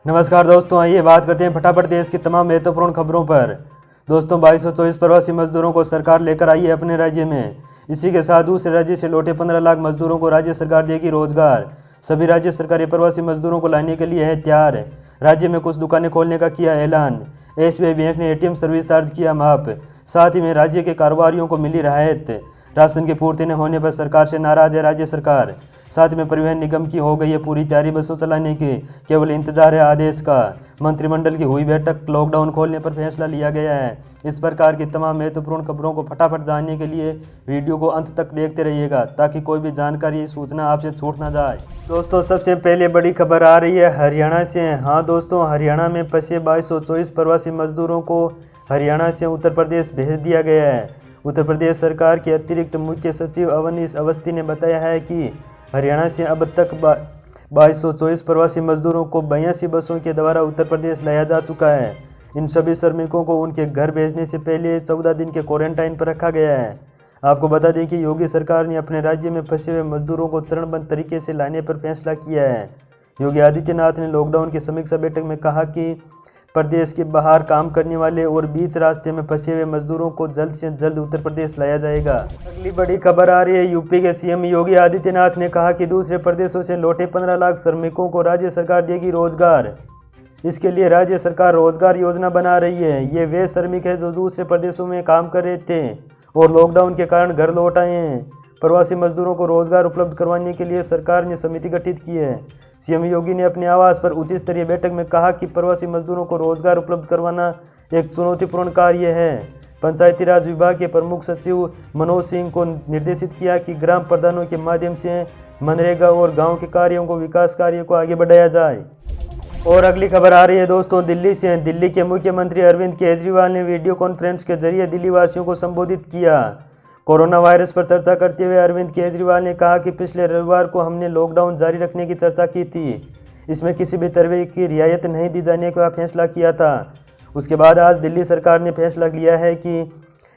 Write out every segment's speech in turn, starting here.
नमस्कार दोस्तों, आइए बात करते हैं फटाफट देश की तमाम महत्वपूर्ण खबरों पर। दोस्तों, 2224 प्रवासी मजदूरों को सरकार लेकर आई है अपने राज्य में। इसी के साथ दूसरे राज्य से लौटे 15 लाख मजदूरों को राज्य सरकार देगी रोजगार। सभी राज्य सरकारें प्रवासी मजदूरों को लाने के लिए है तैयार। राज्य में कुछ दुकानें खोलने का किया ऐलान। एसबीआई बैंक ने एटीएम सर्विस चार्ज किया माफ। साथ ही में राज्य के कारोबारियों को मिली राहत। राशन की पूर्ति न होने पर सरकार से नाराज है राज्य सरकार। साथ में परिवहन निगम की हो गई है पूरी तैयारी बसों चलाने की, केवल इंतजार है आदेश का। मंत्रिमंडल की हुई बैठक, लॉकडाउन खोलने पर फैसला लिया गया है। इस प्रकार की तमाम महत्वपूर्ण खबरों को फटाफट जानने के लिए वीडियो को अंत तक देखते रहिएगा, ताकि कोई भी जानकारी सूचना आपसे छूट ना जाए। दोस्तों, सबसे पहले बड़ी खबर आ रही है हरियाणा से। हाँ दोस्तों, हरियाणा में फंसे 2224 प्रवासी मजदूरों को हरियाणा से उत्तर प्रदेश भेज दिया गया है। उत्तर प्रदेश सरकार के अतिरिक्त मुख्य सचिव अवनीश अवस्थी ने बताया है कि हरियाणा से अब तक 2224 प्रवासी मजदूरों को 82 बसों के द्वारा उत्तर प्रदेश लाया जा चुका है। इन सभी श्रमिकों को उनके घर भेजने से पहले 14 दिन के क्वारंटाइन पर रखा गया है। आपको बता दें कि योगी सरकार ने अपने राज्य में फंसे हुए मजदूरों को चरणबद्ध तरीके से लाने पर फैसला किया है। योगी आदित्यनाथ ने लॉकडाउन की समीक्षा बैठक में कहा कि प्रदेश के बाहर काम करने वाले और बीच रास्ते में फंसे हुए मजदूरों को जल्द से जल्द उत्तर प्रदेश लाया जाएगा। अगली बड़ी खबर आ रही है यूपी के सीएम योगी आदित्यनाथ ने कहा कि दूसरे प्रदेशों से लौटे 15 लाख श्रमिकों को राज्य सरकार देगी रोजगार। इसके लिए राज्य सरकार रोजगार योजना बना रही है। ये वे श्रमिक हैं जो दूसरे प्रदेशों में काम कर रहे थे और लॉकडाउन के कारण घर लौट आए हैं। प्रवासी मजदूरों को रोजगार उपलब्ध करवाने के लिए सरकार ने समिति गठित की है। सीएम योगी ने अपने आवास पर उच्च स्तरीय बैठक में कहा कि प्रवासी मजदूरों को रोजगार उपलब्ध करवाना एक चुनौतीपूर्ण कार्य है। पंचायती राज विभाग के प्रमुख सचिव मनोज सिंह को निर्देशित किया कि ग्राम प्रधानों के माध्यम से मनरेगा और गांव के कार्यों को विकास कार्यों को आगे बढ़ाया जाए। और अगली खबर आ रही है दोस्तों दिल्ली से। दिल्ली के मुख्यमंत्री अरविंद केजरीवाल ने वीडियो कॉन्फ्रेंस के जरिए दिल्ली वासियों को संबोधित किया। कोरोना वायरस पर चर्चा करते हुए अरविंद केजरीवाल ने कहा कि पिछले रविवार को हमने लॉकडाउन जारी रखने की चर्चा की थी। इसमें किसी भी तरह की रियायत नहीं दी जाने का फैसला किया था। उसके बाद आज दिल्ली सरकार ने फैसला लिया है कि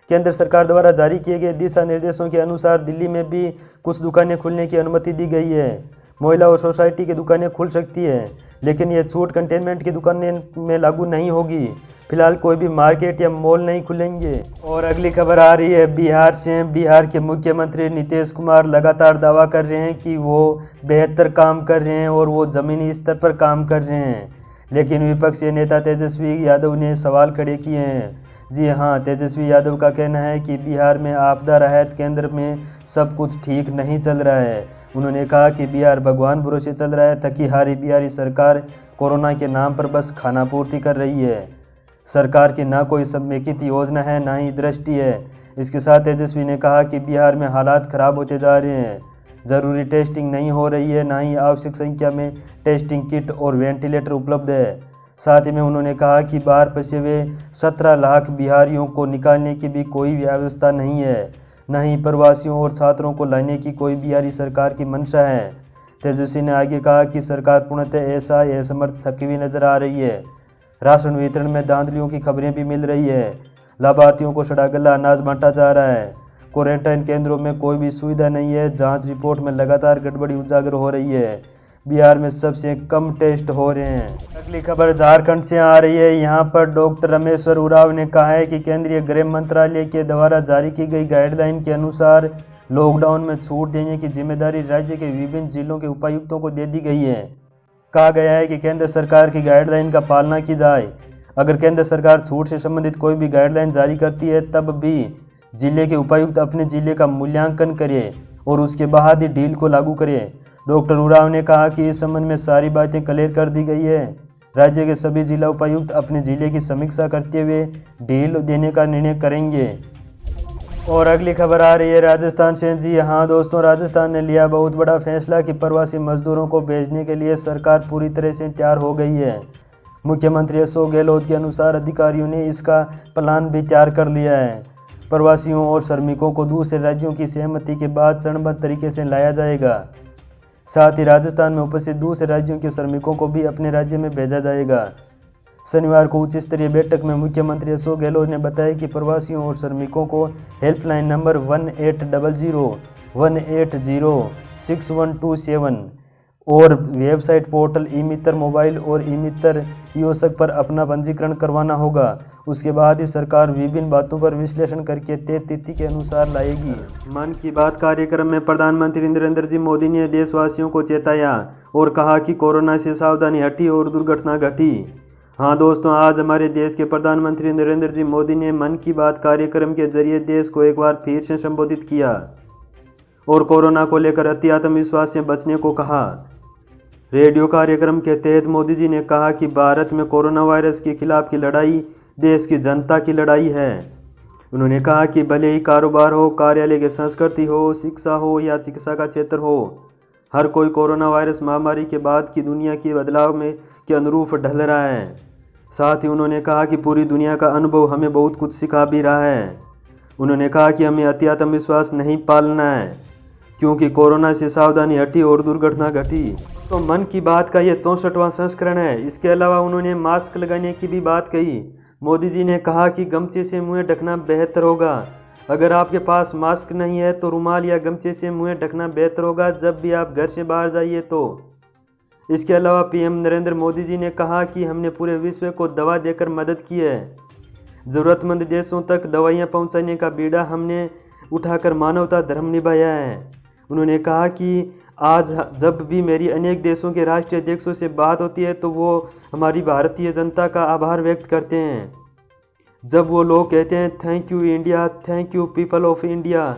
केंद्र सरकार द्वारा जारी किए गए दिशा निर्देशों के अनुसार दिल्ली में भी कुछ दुकानें खुलने की अनुमति दी गई है। महिला और सोसाइटी की दुकानें खुल सकती है, लेकिन यह छूट कंटेनमेंट की दुकानें में लागू नहीं होगी। फिलहाल कोई भी मार्केट या मॉल नहीं खुलेंगे। और अगली खबर आ रही है बिहार से। बिहार के मुख्यमंत्री नीतीश कुमार लगातार दावा कर रहे हैं कि वो बेहतर काम कर रहे हैं और वो ज़मीनी स्तर पर काम कर रहे हैं, लेकिन विपक्षी नेता तेजस्वी यादव ने सवाल खड़े किए हैं। जी हाँ, तेजस्वी यादव का कहना है कि बिहार में आपदा राहत केंद्र में सब कुछ ठीक नहीं चल रहा है। उन्होंने कहा कि बिहार भगवान भरोसे चल रहा है, थकी हारी बिहारी सरकार कोरोना के नाम पर बस खानापूर्ति कर रही है। सरकार की ना कोई समेकित योजना है, ना ही दृष्टि है। इसके साथ तेजस्वी ने कहा कि बिहार में हालात खराब होते जा रहे हैं। ज़रूरी टेस्टिंग नहीं हो रही है, ना ही आवश्यक संख्या में टेस्टिंग किट और वेंटिलेटर उपलब्ध है। साथ ही में उन्होंने कहा कि बाहर फंसे हुए 17 लाख बिहारियों को निकालने की भी कोई व्यवस्था नहीं है, न ही प्रवासियों और छात्रों को लाने की कोई बिहारी सरकार की मंशा है। तेजस्वी ने आगे कहा कि सरकार पूर्णतः ऐसा असमर्थ थकी हुई नजर आ रही है। राशन वितरण में धांधलियों की खबरें भी मिल रही है। लाभार्थियों को सड़ा गला अनाज बांटा जा रहा है। क्वारंटाइन केंद्रों में कोई भी सुविधा नहीं है। जांच रिपोर्ट में लगातार गड़बड़ी उजागर हो रही है। बिहार में सबसे कम टेस्ट हो रहे हैं। अगली खबर झारखंड से आ रही है। यहाँ पर डॉक्टर रामेश्वर उरांव ने कहा है कि केंद्रीय गृह मंत्रालय के द्वारा जारी की गई गाइडलाइन के अनुसार लॉकडाउन में छूट देने की जिम्मेदारी राज्य के विभिन्न जिलों के उपायुक्तों को दे दी गई है। कहा गया है कि केंद्र सरकार की गाइडलाइन का पालना की जाए। अगर केंद्र सरकार छूट से संबंधित कोई भी गाइडलाइन जारी करती है, तब भी जिले के उपायुक्त अपने जिले का मूल्यांकन करें और उसके बाद ही डील को लागू करें। डॉक्टर उरांव ने कहा कि इस संबंध में सारी बातें क्लियर कर दी गई है। राज्य के सभी जिला उपायुक्त अपने जिले की समीक्षा करते हुए डील देने का निर्णय करेंगे। और अगली खबर आ रही है राजस्थान से। जी हाँ दोस्तों, राजस्थान ने लिया बहुत बड़ा फैसला कि प्रवासी मजदूरों को भेजने के लिए सरकार पूरी तरह से तैयार हो गई है। मुख्यमंत्री अशोक गहलोत के अनुसार अधिकारियों ने इसका प्लान भी तैयार कर लिया है। प्रवासियों और श्रमिकों को दूसरे राज्यों की सहमति के बाद चरणबद्ध तरीके से लाया जाएगा। साथ ही राजस्थान में उपस्थित दूसरे राज्यों के श्रमिकों को भी अपने राज्य में भेजा जाएगा। शनिवार को उच्च स्तरीय बैठक में मुख्यमंत्री अशोक गहलोत ने बताया कि प्रवासियों और श्रमिकों को हेल्पलाइन नंबर 1800 180 6127 और वेबसाइट पोर्टल ई मित्र मोबाइल और ई मित्र कियोस्क पर अपना पंजीकरण करवाना होगा। उसके बाद ही सरकार विभिन्न बातों पर विश्लेषण करके तय तिथि के अनुसार लाएगी। मन की बात कार्यक्रम में प्रधानमंत्री नरेंद्र जी मोदी ने देशवासियों को चेताया और कहा कि कोरोना से सावधानी हटी और दुर्घटना घटी। हाँ दोस्तों, आज हमारे देश के प्रधानमंत्री नरेंद्र जी मोदी ने मन की बात कार्यक्रम के जरिए देश को एक बार फिर से संबोधित किया और कोरोना को लेकर अति आत्मविश्वास से बचने को कहा। रेडियो कार्यक्रम के तहत मोदी जी ने कहा कि भारत में कोरोना वायरस के खिलाफ की लड़ाई देश की जनता की लड़ाई है। उन्होंने कहा कि भले ही कारोबार हो, कार्यालय की संस्कृति हो, शिक्षा हो या चिकित्सा का क्षेत्र हो, हर कोई कोरोना वायरस महामारी के बाद की दुनिया के बदलाव में के अनुरूप ढल रहा है। साथ ही उन्होंने कहा कि पूरी दुनिया का अनुभव हमें बहुत कुछ सिखा भी रहा है। उन्होंने कहा कि हमें अति आत्मविश्वास नहीं पालना है क्योंकि कोरोना से सावधानी हटी और दुर्घटना घटी। तो मन की बात का ये 64वां संस्करण है। इसके अलावा उन्होंने मास्क लगाने की भी बात कही। मोदी जी ने कहा कि गमछे से मुंह ढकना बेहतर होगा। अगर आपके पास मास्क नहीं है तो रुमाल या गमछे से मुंह ढकना बेहतर होगा जब भी आप घर से बाहर जाइए तो। इसके अलावा पीएम नरेंद्र मोदी जी ने कहा कि हमने पूरे विश्व को दवा देकर मदद की है। ज़रूरतमंद देशों तक दवाइयाँ पहुँचाने का बीड़ा हमने उठाकर मानवता धर्म निभाया है। उन्होंने कहा कि आज जब भी मेरी अनेक देशों के राष्ट्रीय अध्यक्षों से बात होती है तो वो हमारी भारतीय जनता का आभार व्यक्त करते हैं। जब वो लोग कहते हैं thank you India, thank you people of India,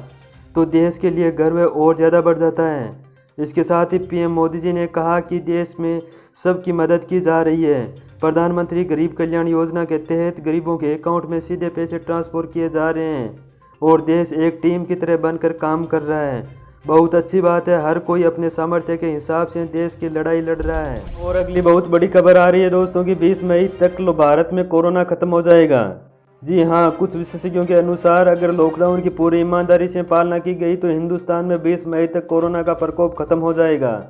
तो देश के लिए गर्व और ज़्यादा बढ़ जाता है। इसके साथ ही पीएम मोदी जी ने कहा कि देश में सबकी मदद की जा रही है। प्रधानमंत्री गरीब कल्याण योजना के तहत गरीबों के अकाउंट में सीधे पैसे ट्रांसफ़र किए जा रहे हैं और देश एक टीम की तरह बनकर काम कर रहा है। बहुत अच्छी बात है, हर कोई अपने सामर्थ्य के हिसाब से देश की लड़ाई लड़ रहा है। और अगली बहुत बड़ी खबर आ रही है दोस्तों कि 20 मई तक भारत में कोरोना खत्म हो जाएगा। जी हाँ, कुछ विशेषज्ञों के अनुसार अगर लॉकडाउन की पूरी ईमानदारी से पालना की गई तो हिंदुस्तान में 20 मई तक कोरोना का प्रकोप खत्म हो जाएगा।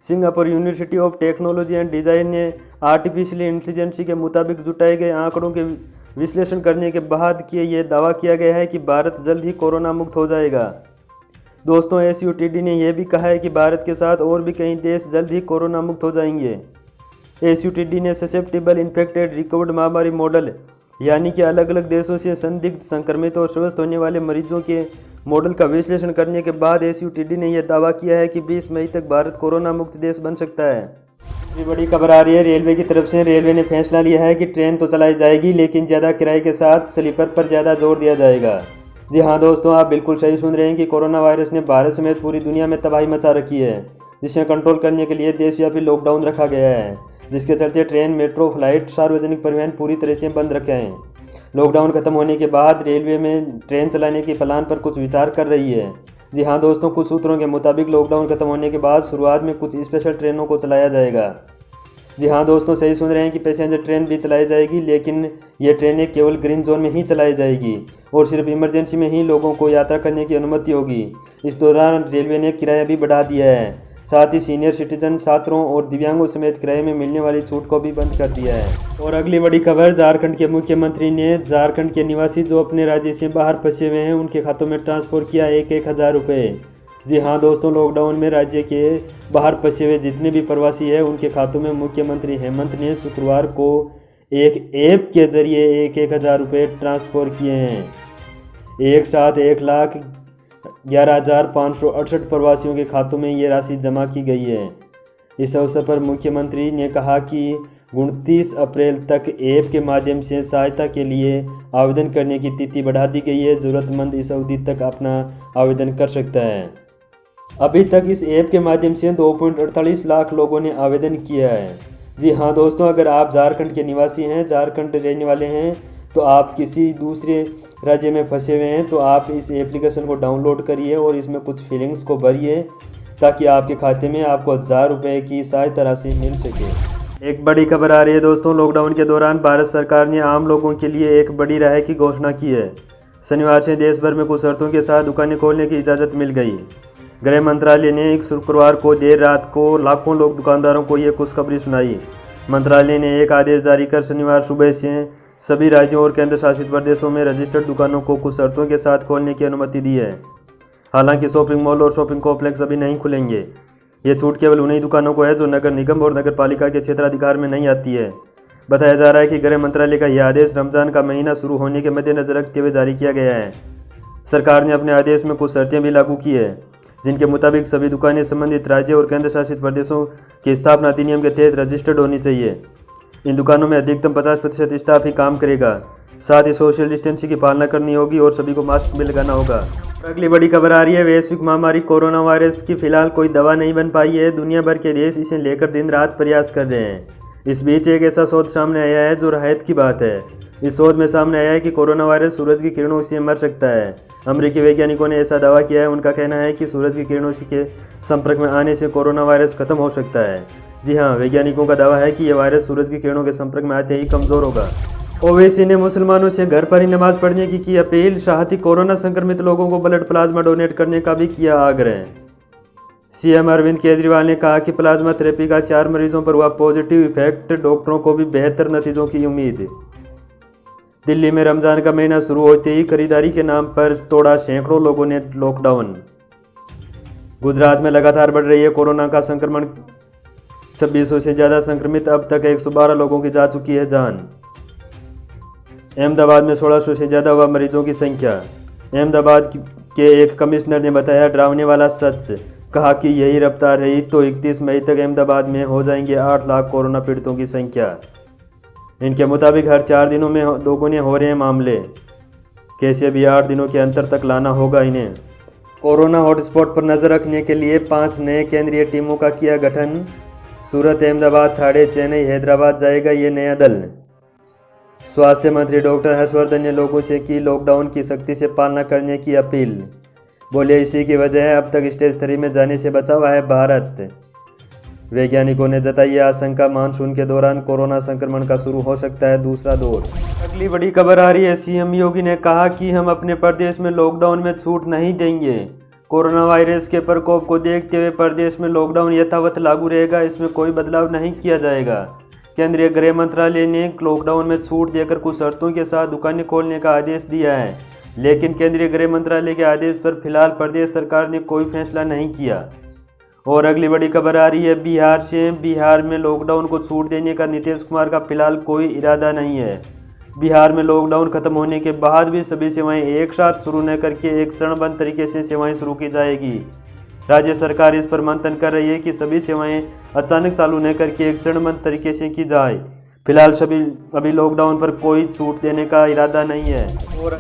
Singapore university of technology and design ने आर्टिफिशियल इंटेलिजेंस के मुताबिक जुटाए गए आंकड़ों के विश्लेषण करने के बाद ये दावा किया गया है कि भारत जल्द ही कोरोना मुक्त हो जाएगा। दोस्तों, SUTD ने यह भी कहा है कि भारत के साथ और भी कई देश जल्द ही कोरोना मुक्त हो जाएंगे। SUTD ने ससेप्टेबल इन्फेक्टेड रिकवर्ड महामारी मॉडल यानी कि अलग अलग देशों से संदिग्ध संक्रमित और स्वस्थ होने वाले मरीजों के मॉडल का विश्लेषण करने के बाद SUTD ने यह दावा किया है कि 20 मई तक भारत कोरोना मुक्त देश बन सकता है। ये बड़ी खबर आ रही है रेलवे की तरफ से। रेलवे ने फैसला लिया है कि ट्रेन तो चलाई जाएगी लेकिन ज़्यादा किराए के साथ स्लीपर पर ज़्यादा जोर दिया जाएगा। जी हाँ दोस्तों, आप बिल्कुल सही सुन रहे हैं कि कोरोना वायरस ने भारत समेत पूरी दुनिया में तबाही मचा रखी है, जिसे कंट्रोल करने के लिए देशव्यापी लॉकडाउन रखा गया है, जिसके चलते ट्रेन, मेट्रो, फ्लाइट, सार्वजनिक परिवहन पूरी तरह से बंद रखे हैं। लॉकडाउन खत्म होने के बाद रेलवे में ट्रेन चलाने के प्लान पर कुछ विचार कर रही है। जी हाँ दोस्तों, कुछ सूत्रों के मुताबिक लॉकडाउन खत्म होने के बाद शुरुआत में कुछ स्पेशल ट्रेनों को चलाया जाएगा। जी हाँ दोस्तों, सही सुन रहे हैं कि पैसेंजर ट्रेन भी चलाई जाएगी, लेकिन ये ट्रेनें केवल ग्रीन जोन में ही चलाई जाएगी और सिर्फ इमरजेंसी में ही लोगों को यात्रा करने की अनुमति होगी। इस दौरान रेलवे ने किराया भी बढ़ा दिया है। साथ ही सीनियर सिटीजन, छात्रों और दिव्यांगों समेत किराए में मिलने वाली छूट को भी बंद कर दिया है। और अगली बड़ी खबर, झारखंड के मुख्यमंत्री ने झारखंड के निवासी जो अपने राज्य से बाहर फंसे हुए हैं उनके खातों में ट्रांसफ़र किया 1,000 रुपये। जी हाँ दोस्तों, लॉकडाउन में राज्य के बाहर फंसे हुए जितने भी प्रवासी हैं उनके खातों में मुख्यमंत्री हेमंत ने शुक्रवार को एक ऐप के जरिए 1,000 रुपये ट्रांसफ़र किए हैं। एक साथ 1,11,568 प्रवासियों के खातों में ये राशि जमा की गई है। इस अवसर पर मुख्यमंत्री ने कहा कि 29 अप्रैल तक ऐप के माध्यम से सहायता के लिए आवेदन करने की तिथि बढ़ा दी गई है। ज़रूरतमंद इस अवधि तक अपना आवेदन कर सकता है। अभी तक इस ऐप के माध्यम से 2.48 लाख लोगों ने आवेदन किया है। जी हाँ दोस्तों, अगर आप झारखंड के निवासी हैं, झारखंड रहने वाले हैं, तो आप किसी दूसरे राज्य में फंसे हुए हैं तो आप इस एप्लीकेशन को डाउनलोड करिए और इसमें कुछ फीलिंग्स को भरिए ताकि आपके खाते में आपको 1,000 रुपये की सहायता राशि मिल सके। एक बड़ी खबर आ रही है दोस्तों, लॉकडाउन के दौरान भारत सरकार ने आम लोगों के लिए एक बड़ी राय की घोषणा की है। शनिवार से देश भर में कुछ शर्तों के साथ दुकानें खोलने की इजाज़त मिल गई। गृह मंत्रालय ने एक शुक्रवार को देर रात को लाखों लोग दुकानदारों को ये खुशखबरी सुनाई। मंत्रालय ने एक आदेश जारी कर शनिवार सुबह से सभी राज्यों और केंद्र शासित प्रदेशों में रजिस्टर्ड दुकानों को कुछ शर्तों के साथ खोलने की अनुमति दी है। हालांकि शॉपिंग मॉल और शॉपिंग कॉम्प्लेक्स अभी नहीं खुलेंगे। ये छूट केवल उन्हीं दुकानों को है जो नगर निगम और नगर पालिका के क्षेत्राधिकार में नहीं आती है। बताया जा रहा है कि गृह मंत्रालय का यह आदेश रमजान का महीना शुरू होने के मद्देनजर रखते हुए जारी किया गया है। सरकार ने अपने आदेश में कुछ शर्तें भी लागू की है, जिनके मुताबिक सभी दुकानें संबंधित राज्य और केंद्र शासित प्रदेशों की स्थापना अधिनियम के तहत रजिस्टर्ड होनी चाहिए। इन दुकानों में अधिकतम 50% स्टाफ ही काम करेगा। साथ ही सोशल डिस्टेंसिंग की पालना करनी होगी और सभी को मास्क भी लगाना होगा। अगली बड़ी खबर आ रही है, वैश्विक महामारी कोरोना वायरस की फिलहाल कोई दवा नहीं बन पाई है। दुनिया भर के देश इसे लेकर दिन रात प्रयास कर रहे हैं। इस बीच एक ऐसा शोध सामने आया है जो राहत की बात है। इस शोध में सामने आया है कि कोरोना वायरस सूरज की किरणों से मर सकता है। अमेरिकी वैज्ञानिकों ने ऐसा दावा किया है। उनका कहना है कि सूरज की किरणों के संपर्क में आने से कोरोना वायरस खत्म हो सकता है। जी हाँ, वैज्ञानिकों का दावा है कि यह वायरस सूरज की किरणों के संपर्क में आते ही कमज़ोर होगा। ओवैसी ने मुसलमानों से घर पर ही नमाज पढ़ने की अपील। साथ ही कोरोना संक्रमित लोगों को ब्लड प्लाज्मा डोनेट करने का भी किया आग्रह। सीएम अरविंद केजरीवाल ने कहा कि प्लाज्मा थेरेपी का 4 मरीजों पर हुआ पॉजिटिव इफेक्ट, डॉक्टरों को भी बेहतर नतीजों की उम्मीद। दिल्ली में रमजान का महीना शुरू होते ही खरीदारी के नाम पर तोड़ा सैकड़ों लोगों ने लॉकडाउन। गुजरात में लगातार बढ़ रही है कोरोना का संक्रमण। 2600 से ज़्यादा संक्रमित, अब तक 112 लोगों की जा चुकी है जान। अहमदाबाद में 1600 से ज़्यादा हुआ मरीजों की संख्या। अहमदाबाद के एक कमिश्नर ने बताया डरावने वाला सच, कहा कि यही रफ्तार रही तो 31 मई तक अहमदाबाद में हो जाएंगे 8 लाख कोरोना पीड़ितों की संख्या। इनके मुताबिक हर 4 दिनों में दोगुने हो रहे हैं मामले। कैसे भी 8 दिनों के अंतर तक लाना होगा इन्हें। कोरोना हॉटस्पॉट पर नज़र रखने के लिए 5 नए केंद्रीय टीमों का किया गठन। सूरत, अहमदाबाद, थाने, चेन्नई, हैदराबाद जाएगा ये नया दल। स्वास्थ्य मंत्री डॉक्टर हर्षवर्धन ने लोगों से की लॉकडाउन की सख्ती से पालना करने की अपील। बोले इसी की वजह है अब तक स्टेज 3 में जाने से बचा हुआ है भारत। वैज्ञानिकों ने जताई आशंका, मानसून के दौरान कोरोना संक्रमण का शुरू हो सकता है दूसरा दौर। अगली बड़ी खबर आ रही है, सीएम योगी ने कहा कि हम अपने प्रदेश में लॉकडाउन में छूट नहीं देंगे। कोरोना वायरस के प्रकोप को देखते हुए प्रदेश में लॉकडाउन यथावत लागू रहेगा, इसमें कोई बदलाव नहीं किया जाएगा। केंद्रीय गृह मंत्रालय ने लॉकडाउन में छूट देकर कुछ शर्तों के साथ दुकानें खोलने का आदेश दिया है, लेकिन केंद्रीय गृह मंत्रालय के आदेश पर फिलहाल प्रदेश सरकार ने कोई फैसला नहीं किया। और अगली बड़ी खबर आ रही है बिहार से। बिहार में लॉकडाउन को छूट देने का नीतीश कुमार का फिलहाल कोई इरादा नहीं है। बिहार में लॉकडाउन खत्म होने के बाद भी सभी सेवाएं एक साथ शुरू न करके एक चरणबद्ध तरीके से सेवाएं शुरू की जाएगी। राज्य सरकार इस पर मंथन कर रही है कि सभी सेवाएं अचानक चालू न करके एक चरणबद्ध तरीके से की जाए। फिलहाल अभी लॉकडाउन पर कोई छूट देने का इरादा नहीं है। और